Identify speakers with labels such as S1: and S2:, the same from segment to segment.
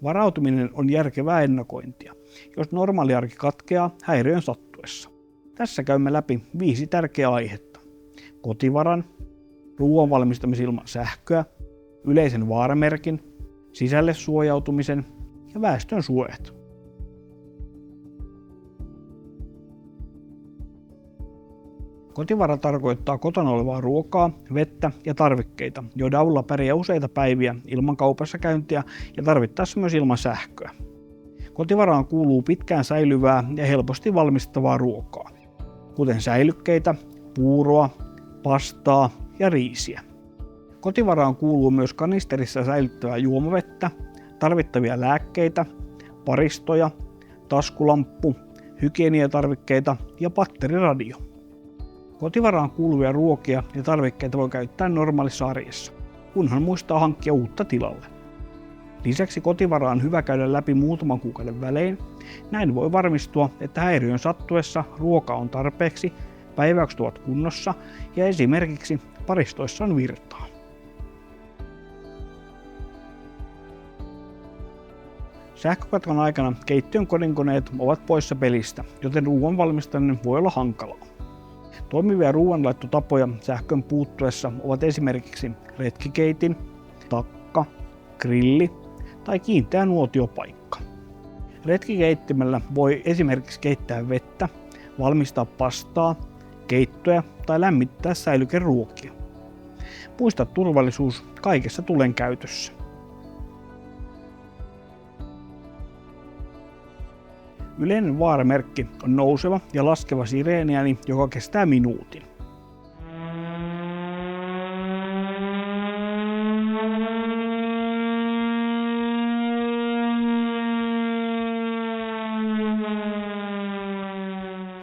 S1: Varautuminen on järkevää ennakointia, jos normaali arki katkeaa häiriön sattuessa. Tässä käymme läpi 5 tärkeää aihetta. Kotivaran, ruoan valmistamisen ilman sähköä, yleisen vaaramerkin, sisälle suojautumisen ja väestön suojat. Kotivara tarkoittaa kotona olevaa ruokaa, vettä ja tarvikkeita, joiden avulla pärjää useita päiviä ilman kaupassa käyntiä ja tarvittaessa myös ilman sähköä. Kotivaraan kuuluu pitkään säilyvää ja helposti valmistettavaa ruokaa, kuten säilykkeitä, puuroa, pastaa ja riisiä. Kotivaraan kuuluu myös kanisterissa säilyttävää juomavettä, tarvittavia lääkkeitä, paristoja, taskulamppu, hygieniatarvikkeita ja patteriradio. Kotivaraan kuuluvia ruokia ja tarvikkeita voi käyttää normaalissa arjessa, kunhan muistaa hankkia uutta tilalle. Lisäksi kotivaraa on hyvä käydä läpi muutaman kuukauden välein. Näin voi varmistua, että häiriön sattuessa ruoka on tarpeeksi, päiväykset ovat kunnossa ja esimerkiksi paristoissa on virtaa. Sähkökatkon aikana keittiön kodinkoneet ovat poissa pelistä, joten ruoan valmistaminen voi olla hankalaa. Toimivia ruoanlaittotapoja sähkön puuttuessa ovat esimerkiksi retkikeitin, takka, grilli tai kiinteä nuotiopaikka. Retkikeittimellä voi esimerkiksi keittää vettä, valmistaa pastaa, keittoja tai lämmittää säilykeruokia. Muista turvallisuus kaikessa tulen käytössä. Yleinen vaaramerkki on nouseva ja laskeva sireeniääni, joka kestää minuutin.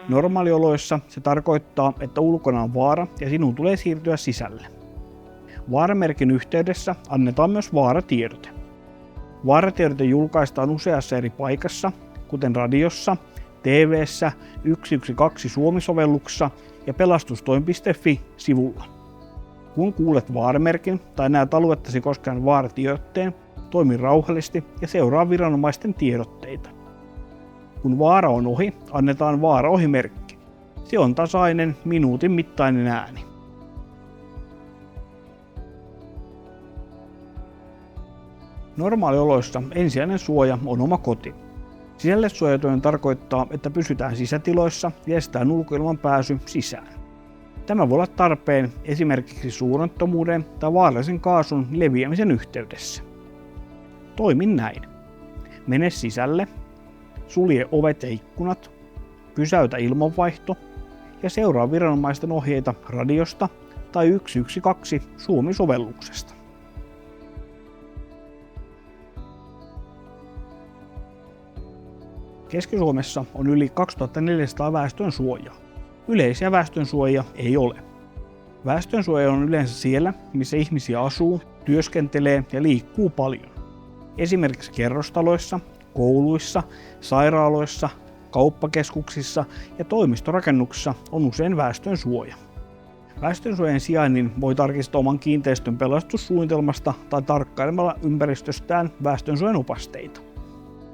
S1: Normaalioloissa se tarkoittaa, että ulkona on vaara ja sinun tulee siirtyä sisälle. Vaaramerkin yhteydessä annetaan myös vaaratiedote. Vaaratiedote julkaistaan useassa eri paikassa, kuten radiossa, TV:ssä, 112 Suomi-sovelluksessa ja pelastustoimi.fi-sivulla. Kun kuulet vaaramerkin tai näet aluettasi koskevan vaaratiedotteen, toimi rauhallisesti ja seuraa viranomaisten tiedotteita. Kun vaara on ohi, annetaan vaara ohi-merkki. Se on tasainen, minuutin mittainen ääni. Normaalioloissa ensisijainen suoja on oma koti. Sisälle suojautuminen tarkoittaa, että pysytään sisätiloissa ja estetään ulkoilman pääsy sisään. Tämä voi olla tarpeen esimerkiksi suuronnettomuuden tai vaarallisen kaasun leviämisen yhteydessä. Toimi näin. Mene sisälle, sulje ovet ja ikkunat, pysäytä ilmanvaihto ja seuraa viranomaisten ohjeita radiosta tai 112 Suomi-sovelluksesta. Keski-Suomessa on yli 2400 väestönsuojaa. Yleisiä väestönsuojia ei ole. Väestönsuoja on yleensä siellä, missä ihmisiä asuu, työskentelee ja liikkuu paljon. Esimerkiksi kerrostaloissa, kouluissa, sairaaloissa, kauppakeskuksissa ja toimistorakennuksissa on usein väestönsuoja. Väestönsuojan sijainnin voi tarkistaa oman kiinteistön pelastussuunnitelmasta tai tarkkailemalla ympäristöstään väestönsuojan opasteita.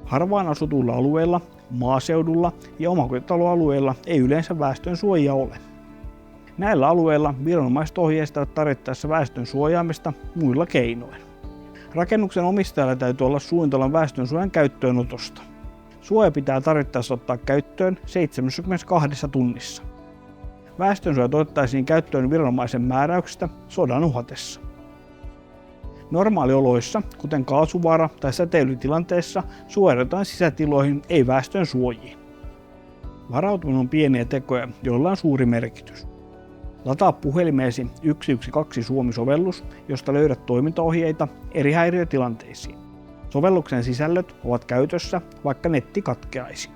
S1: Harvaan asutuilla alueilla, maaseudulla ja omakotitaloalueilla ei yleensä väestönsuojia ole. Näillä alueilla viranomaiset ohjeistavat tarvittaessa väestön suojaamista muilla keinoin. Rakennuksen omistajalla täytyy olla suunnitelma väestönsuojan käyttöönotosta. Suoja pitää tarvittaessa ottaa käyttöön 72 tunnissa. Väestönsuoja otettaisiin käyttöön viranomaisen määräyksestä sodan uhatessa. Normaalioloissa, kuten kaasuvaara- tai säteilytilanteessa, suojaudutaan sisätiloihin, ei väestön suojiin. Varautuminen on pieniä tekoja, joilla on suuri merkitys. Lataa puhelimeesi 112 Suomi-sovellus, josta löydät toimintaohjeita eri häiriötilanteisiin. Sovelluksen sisällöt ovat käytössä, vaikka netti katkeaisi.